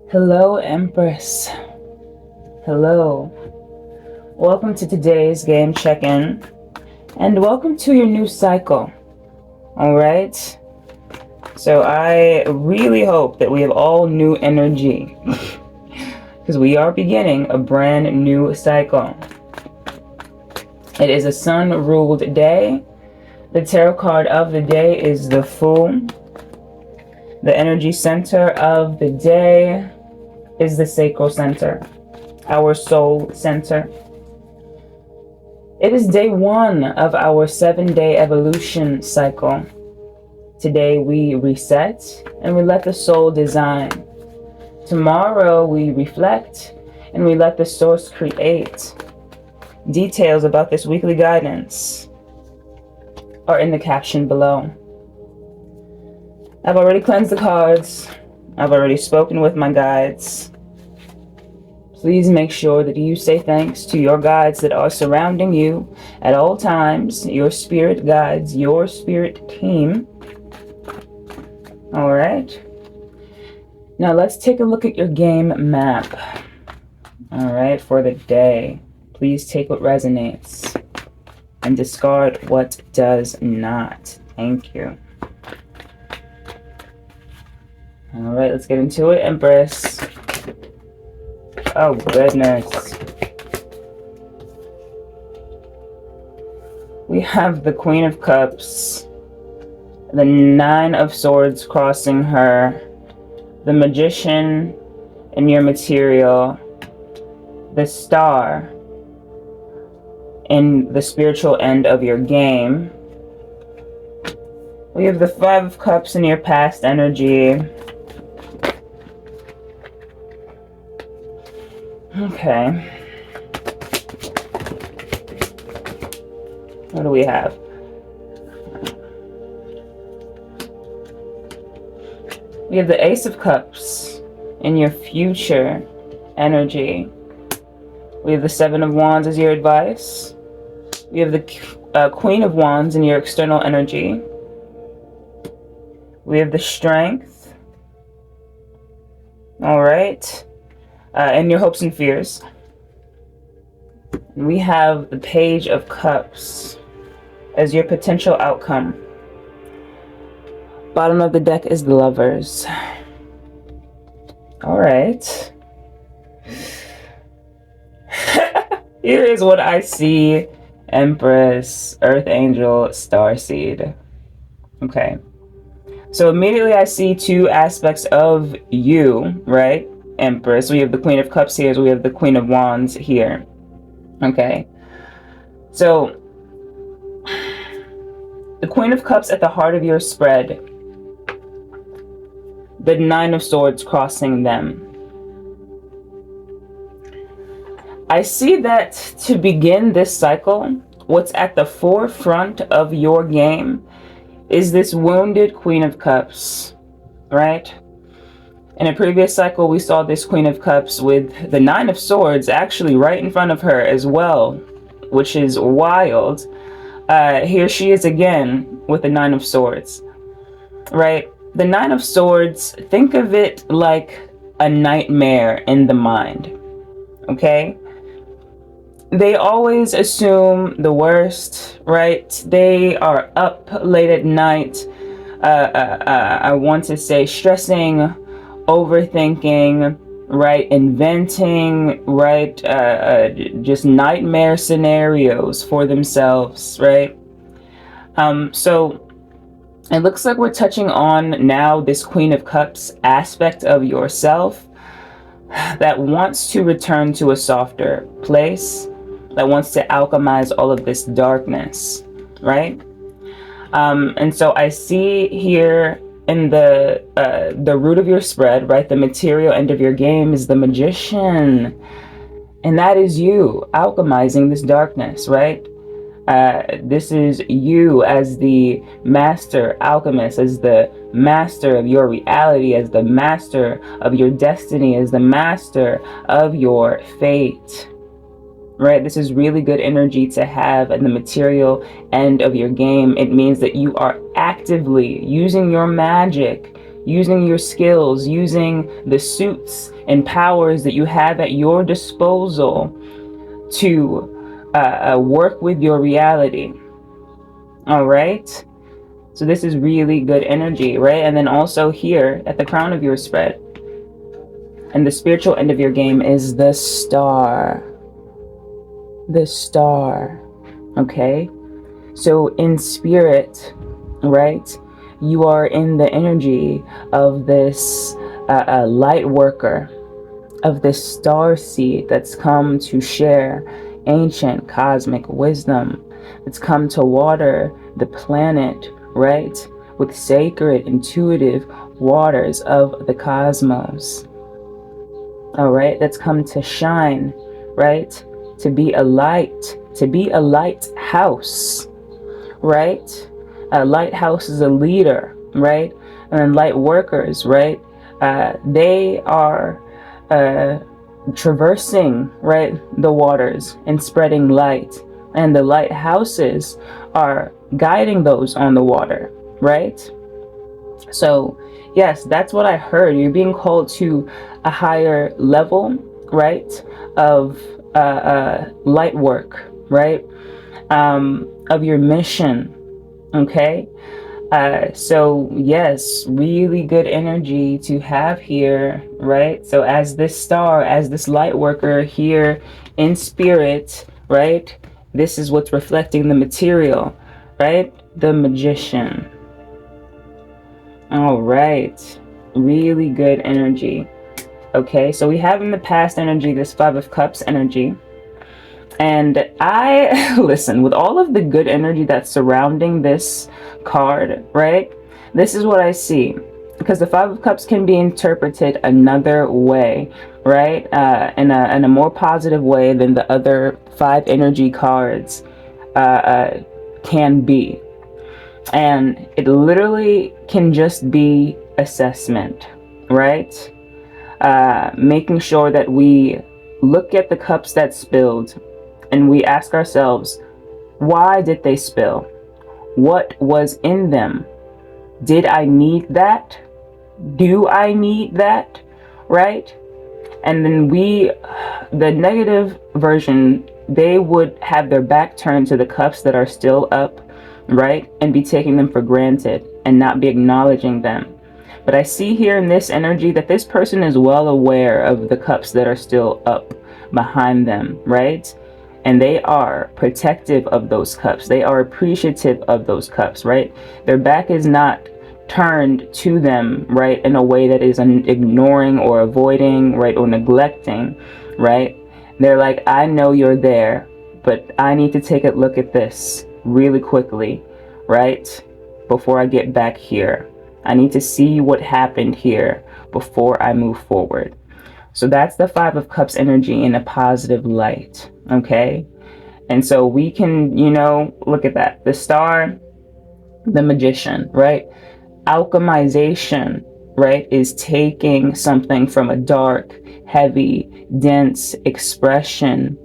Hello, Empress. Hello. Welcome to today's game check-in, and welcome to your new cycle. All right? So I really hope that we have all new energy, because we are beginning a brand new cycle. It is a sun-ruled day. The tarot card of the day is the Fool. The energy center of the day is the sacral center, our soul center. It is day 1 of our 7-day evolution cycle. Today we reset and we let the soul design. Tomorrow we reflect and we let the source create. Details about this weekly guidance are in the caption below. I've already cleansed the cards. I've already spoken with my guides. Please make sure that you say thanks to your guides that are surrounding you at all times, your spirit guides, your spirit team. All right. Now let's take a look at your game map. All right, for the day. Please take what resonates and discard what does not. Thank you. All right, let's get into it, Empress. Oh, goodness. We have the Queen of Cups, the 9 of Swords crossing her, the Magician in your material, the Star in the spiritual end of your game. We have the 5 of Cups in your past energy. Okay. What do we have? We have the Ace of Cups in your future energy. We have the 7 of Wands as your advice. We have the Queen of Wands in your external energy. We have the Strength. All right. And your hopes and fears. We have the Page of Cups as your potential outcome. Bottom of the deck is the Lovers. All right. Here is what I see, Empress, Earth Angel, Starseed. Okay. So immediately I see 2 aspects of you, right? Empress. We have the Queen of Cups here, so we have the Queen of Wands here. Okay. So, the Queen of Cups at the heart of your spread. The 9 of Swords crossing them. I see that to begin this cycle, what's at the forefront of your game is this wounded Queen of Cups, right? In a previous cycle, we saw this Queen of Cups with the 9 of Swords actually right in front of her as well, which is wild. Here she is again with the 9 of Swords, right? The 9 of Swords, think of it like a nightmare in the mind, okay? They always assume the worst, right? They are up late at night, I want to say stressing, overthinking, right? Inventing, right? Just nightmare scenarios for themselves, right? So it looks like we're touching on now this Queen of Cups aspect of yourself that wants to return to a softer place, that wants to alchemize all of this darkness, right? And so I see here in the root of your spread, right, the material end of your game is the Magician, and that is you alchemizing this darkness, right? This is you as the master alchemist, as the master of your reality, as the master of your destiny, as the master of your fate, right? This is really good energy to have in the material end of your game. It means that you are actively using your magic, using your skills, using the suits and powers that you have at your disposal to work with your reality. All right. So this is really good energy, right? And then also here at the crown of your spread, and the spiritual end of your game is the star. The star. Okay. So in spirit, right, you are in the energy of this light worker, of this starseed that's come to share ancient cosmic wisdom, that's come to water the planet, right, with sacred, intuitive waters of the cosmos. All right, that's come to shine, right, to be a lighthouse, right? A lighthouse is a leader, right? And then light workers, right? They are traversing, right, the waters and spreading light. And the lighthouses are guiding those on the water, right? So, yes, that's what I heard. You're being called to a higher level, right, of light work, right? Of your mission. Okay. So yes, really good energy to have here, right? So as this star, as this light worker here in spirit, right? This is what's reflecting the material, right? The magician. All right. Really good energy. Okay. So we have in the past energy, this Five of Cups energy. And I, listen, with all of the good energy that's surrounding this card, right? This is what I see. Because the Five of Cups can be interpreted another way, right? In a more positive way than the other 5 energy cards can be. And it literally can just be assessment, right? Making sure that we look at the cups that spilled and we ask ourselves, why did they spill? What was in them? Did I need that? Do I need that? Right? And then the negative version, they would have their back turned to the cups that are still up, right? And be taking them for granted and not be acknowledging them. But I see here in this energy that this person is well aware of the cups that are still up behind them, right? And they are protective of those cups. They are appreciative of those cups, right? Their back is not turned to them, right, in a way that is ignoring or avoiding, right, or neglecting, right? They're like, I know you're there, but I need to take a look at this really quickly, right, before I get back here. I need to see what happened here before I move forward. So that's the Five of Cups energy in a positive light, okay? And so we can, look at that. The star, the magician, right? Alchemization, right, is taking something from a dark, heavy, dense expression,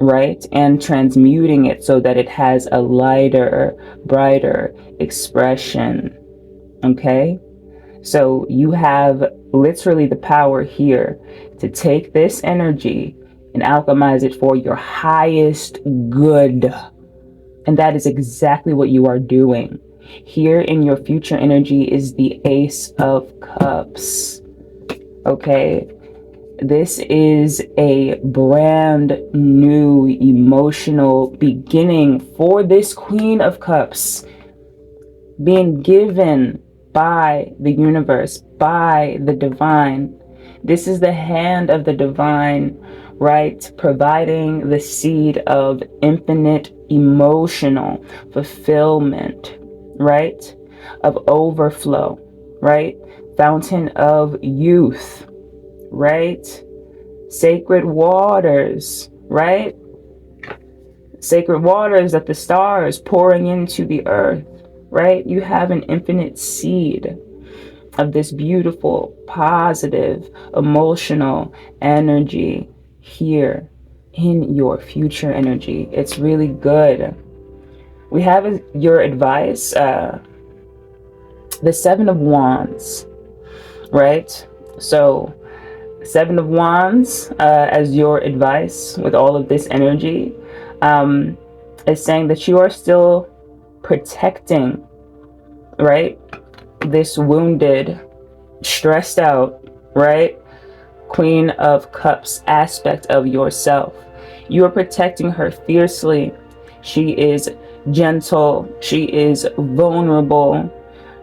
right, and transmuting it so that it has a lighter, brighter expression, okay? So you have literally the power here to take this energy and alchemize it for your highest good. And that is exactly what you are doing. Here in your future energy is the Ace of Cups. Okay? This is a brand new emotional beginning for this Queen of Cups, being given by the universe, by the divine. This is the hand of the divine, right? Providing the seed of infinite emotional fulfillment, right? Of overflow, right? Fountain of youth, right? Sacred waters, right? Sacred waters that the stars pouring into the earth, right? You have an infinite seed of this beautiful, positive, emotional energy here in your future energy. It's really good. We have your advice, the Seven of Wands, right? So Seven of Wands, as your advice with all of this energy, is saying that you are still protecting, right, this wounded, stressed out, right, Queen of Cups aspect of yourself. You are protecting her fiercely. She is gentle. She is vulnerable.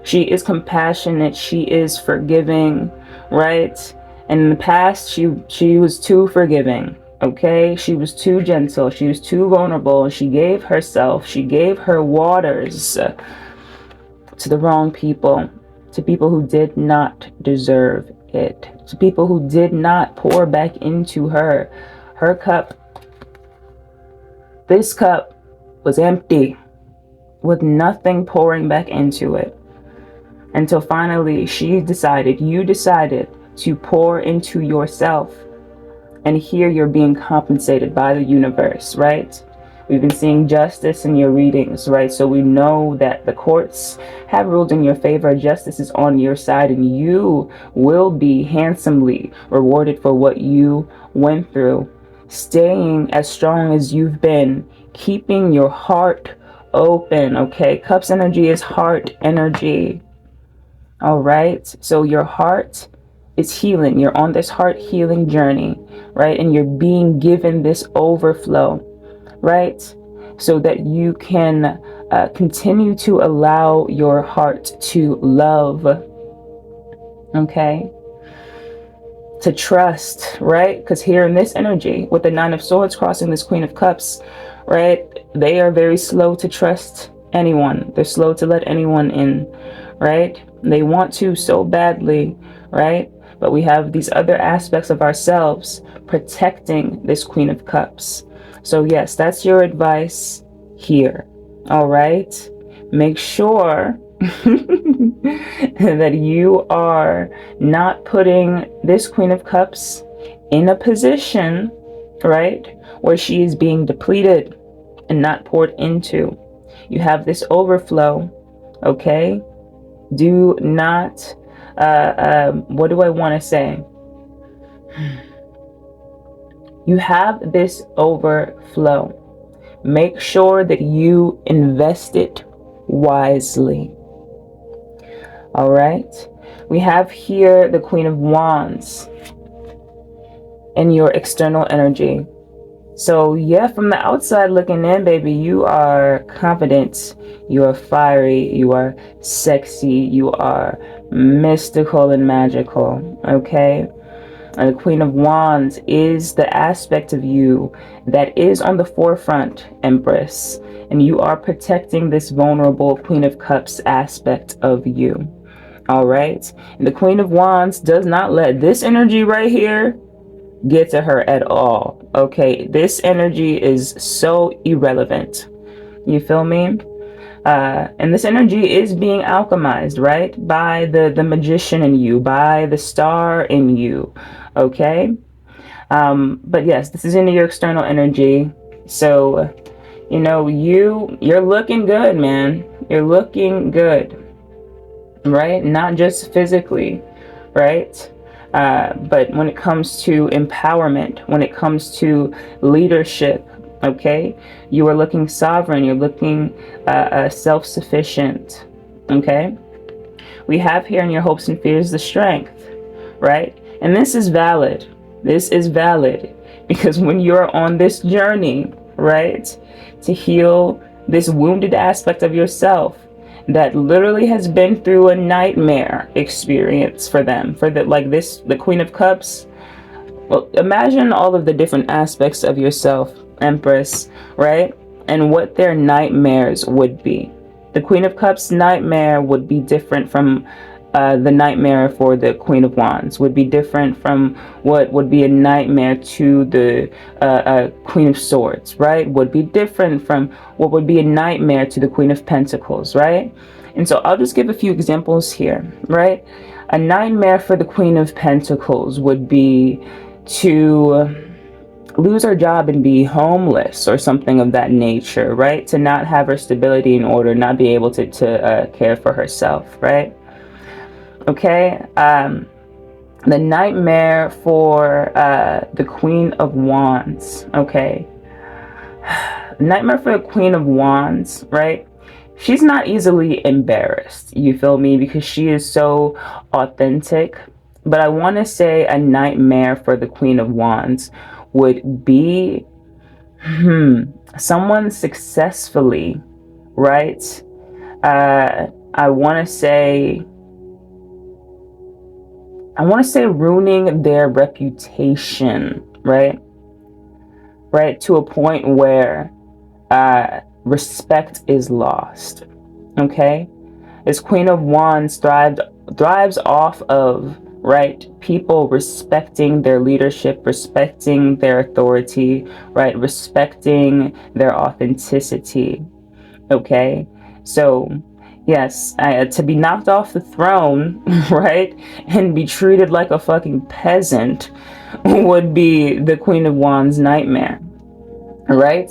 She is compassionate. She is forgiving, right? And in the past, she was too forgiving, okay? She was too gentle. She was too vulnerable. She gave herself, she gave her waters to the wrong people, to people who did not deserve it, to people who did not pour back into her. Her cup, this cup was empty, with nothing pouring back into it. Until finally you decided to pour into yourself. And here you're being compensated by the universe, right? We've been seeing justice in your readings, right? So we know that the courts have ruled in your favor. Justice is on your side, and you will be handsomely rewarded for what you went through. Staying as strong as you've been, keeping your heart open, okay? Cups energy is heart energy. All right. So your heart is healing. You're on this heart healing journey, right? And you're being given this overflow, right? So that you can continue to allow your heart to love, okay? To trust, right? Because here in this energy, with the Nine of Swords crossing this Queen of Cups, right? They are very slow to trust anyone. They're slow to let anyone in, right? They want to so badly, right? But we have these other aspects of ourselves protecting this Queen of Cups. So yes, that's your advice here. All right. Make sure that you are not putting this Queen of Cups in a position, right, where she is being depleted and not poured into. You have this overflow, okay? Do not, what do I want to say? You have this overflow. Make sure that you invest it wisely. All right. We have here the Queen of Wands and your external energy. So yeah, from the outside looking in, baby, you are confident, you are fiery, you are sexy, you are mystical and magical, okay? And the Queen of Wands is the aspect of you that is on the forefront, Empress. And you are protecting this vulnerable Queen of Cups aspect of you, all right? And the Queen of Wands does not let this energy right here get to her at all, okay? This energy is so irrelevant. You feel me? And this energy is being alchemized, right? By the magician in you, by the star in you, okay? But yes, this is into your external energy. So, you know, you're looking good, man. You're looking good, right? Not just physically, right? But when it comes to empowerment, when it comes to leadership, okay, you are looking sovereign, you're looking self-sufficient, okay? We have here in your hopes and fears the strength, right? And this is valid. This is valid because when you're on this journey, right, to heal this wounded aspect of yourself, that literally has been through a nightmare experience for them, the Queen of Cups. Well, imagine all of the different aspects of yourself, Empress, right? And what their nightmares would be. The Queen of Cups nightmare would be different from the nightmare for the Queen of Wands, would be different from what would be a nightmare to the Queen of Swords, right? Would be different from what would be a nightmare to the Queen of Pentacles, right? And so I'll just give a few examples here, right? A nightmare for the Queen of Pentacles would be to lose her job and be homeless or something of that nature, right? To not have her stability in order, not be able to care for herself, right? Okay, The nightmare for the Queen of Wands, okay? Nightmare for the Queen of Wands, right? She's not easily embarrassed, you feel me? Because she is so authentic. But I want to say a nightmare for the Queen of Wands would be someone successfully, right? I want to say ruining their reputation, right? Right, to a point where respect is lost. Okay, this Queen of Wands thrives off of, right, people respecting their leadership, respecting their authority, right, respecting their authenticity. Okay, so yes, to be knocked off the throne, right, and be treated like a fucking peasant would be the Queen of Wands nightmare, right?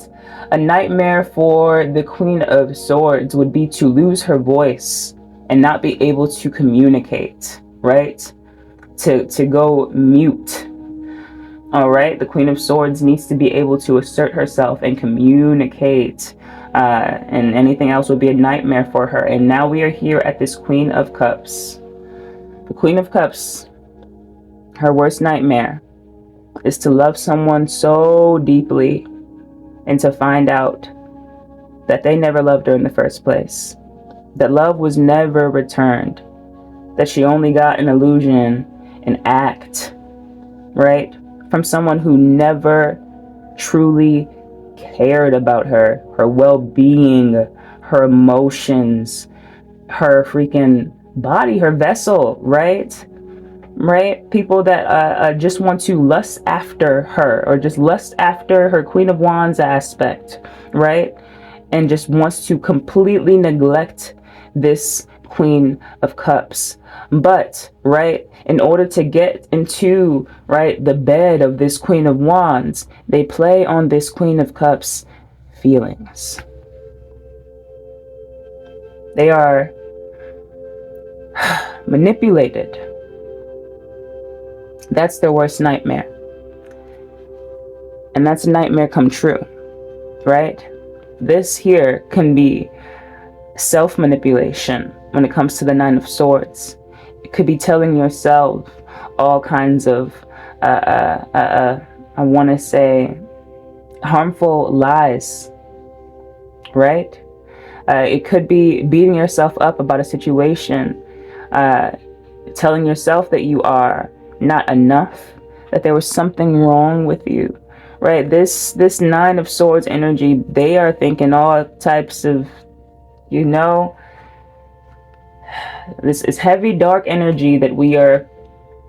A nightmare for the Queen of Swords would be to lose her voice and not be able to communicate, right? To go mute. All right, the Queen of Swords needs to be able to assert herself and communicate, and anything else would be a nightmare for her. And now we are here at this Queen of Cups. The Queen of Cups, her worst nightmare is to love someone so deeply and to find out that they never loved her in the first place, that love was never returned, that she only got an illusion, an act, right, from someone who never truly cared about her well-being, her emotions, her freaking body, her vessel, right? Right? People that just want to lust after her, or just lust after her Queen of Wands aspect, right? And just wants to completely neglect this Queen of Cups. But, right, in order to get into, right, the bed of this Queen of Wands, they play on this Queen of Cups feelings. They are manipulated. That's their worst nightmare. And that's a nightmare come true, right? This here can be self-manipulation when it comes to the Nine of Swords. It could be telling yourself all kinds of, I want to say, harmful lies, right? It could be beating yourself up about a situation, telling yourself that you are not enough, that there was something wrong with you, right? This Nine of Swords energy, they are thinking all types of, you know, this is heavy, dark energy that we are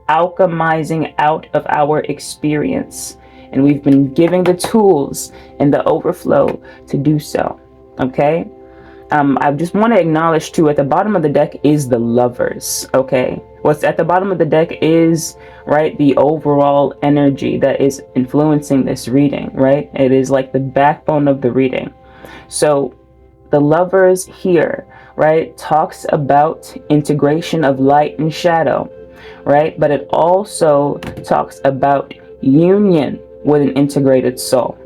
alchemizing out of our experience. And we've been giving the tools and the overflow to do so, okay? I just want to acknowledge too, at the bottom of the deck is the Lovers, okay? What's at the bottom of the deck is, right, the overall energy that is influencing this reading, right? It is like the backbone of the reading. So the Lovers here, right, talks about integration of light and shadow, right? But it also talks about union with an integrated soul.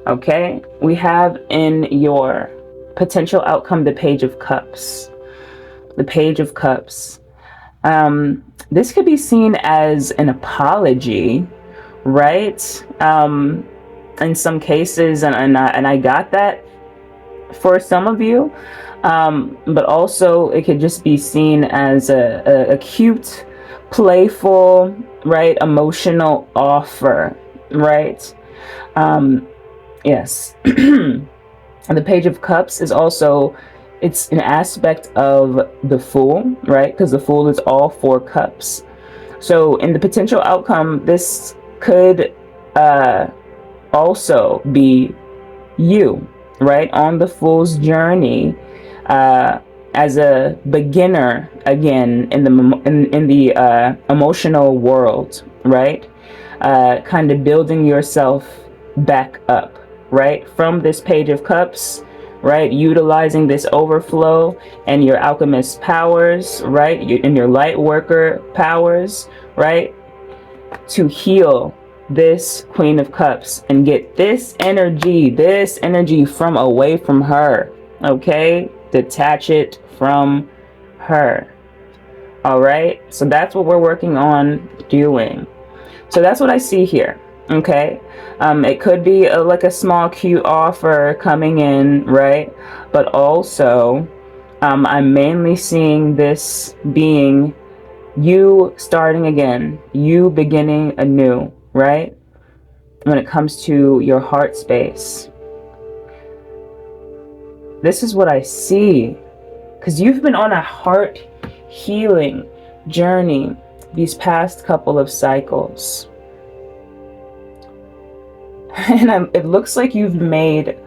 Okay, we have in your potential outcome the Page of Cups. The Page of Cups. This could be seen as an apology, right? In some cases, and I got that for some of you, but also it could just be seen as a cute, playful, right, emotional offer, right? Yes. And the Page of Cups is also, it's an aspect of the Fool, right? Because the Fool is all four cups. So in the potential outcome, this could also be you, right? On the Fool's journey, as a beginner again in the emotional world, right? Kind of building yourself back up, right? From this Page of Cups, right? Utilizing this overflow and your alchemist powers, right? And your light worker powers, right? To heal this Queen of Cups and get this energy from away from her, okay? Detach it from her. All right, so that's what we're working on doing. So that's what I see here. Okay, it could be like a small cute offer coming in, right? But also I'm mainly seeing this being you starting again, you beginning anew, right? When it comes to your heart space, this is what I see, because you've been on a heart healing journey these past couple of cycles, and it looks like you've made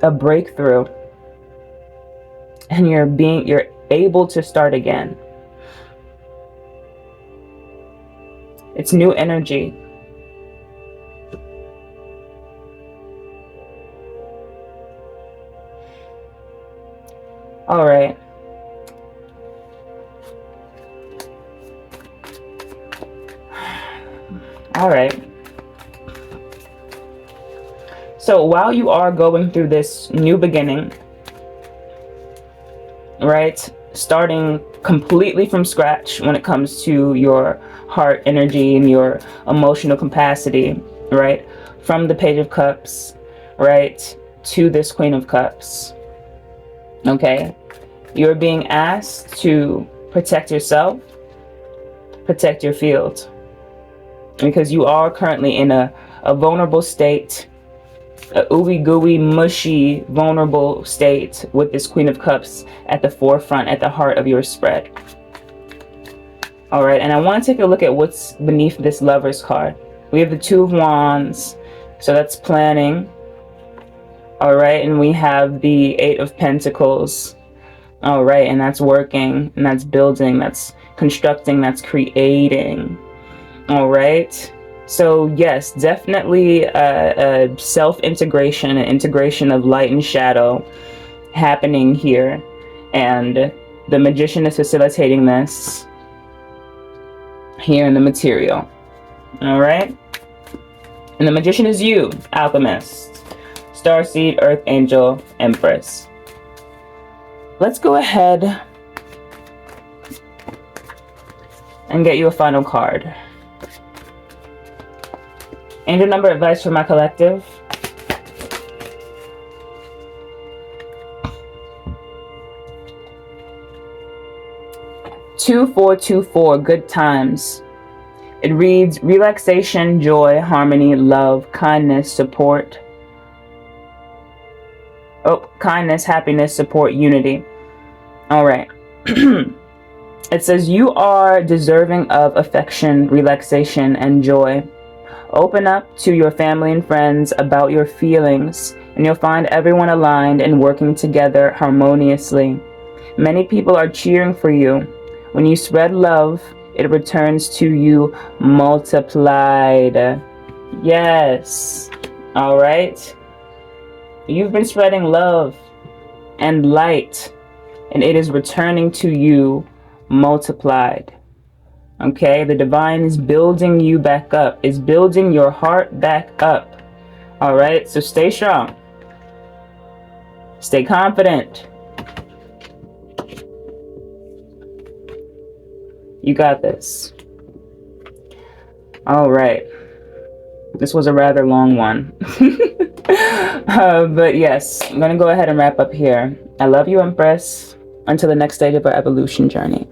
a breakthrough and you're able to start again. It's new energy. All right. All right. So while you are going through this new beginning, right, starting completely from scratch when it comes to your heart energy and your emotional capacity, right, from the Page of Cups, right, to this Queen of Cups, okay, you're being asked to protect yourself, protect your field, because you are currently in a vulnerable state, a ooey gooey mushy vulnerable state with this Queen of Cups at the forefront, at the heart of your spread. All right, and I want to take a look at what's beneath this Lover's card. We have the Two of Wands, so that's planning. All right, and we have the Eight of Pentacles. All right, and that's working, and that's building, that's constructing, that's creating. All right. So yes, definitely a self-integration, an integration of light and shadow happening here. And the Magician is facilitating this here in the material. All right. And the Magician is you, Alchemist, Starseed, Earth Angel, Empress. Let's go ahead and get you a final card. Angel number advice for my collective. Two, 4, 2, 4, good times. It reads relaxation, joy, harmony, love, kindness, support. Oh, kindness, happiness, support, unity. All right. It says you are deserving of affection, relaxation, and joy. Open up to your family and friends about your feelings, and you'll find everyone aligned and working together harmoniously. Many people are cheering for you. When you spread love, it returns to you multiplied. Yes. All right. You've been spreading love and light, and it is returning to you multiplied. Okay, the divine is building you back up, is building your heart back up. All right, so stay strong. Stay confident. You got this. All right. This was a rather long one. But yes, I'm going to go ahead and wrap up here. I love you, Empress. Until the next stage of our evolution journey.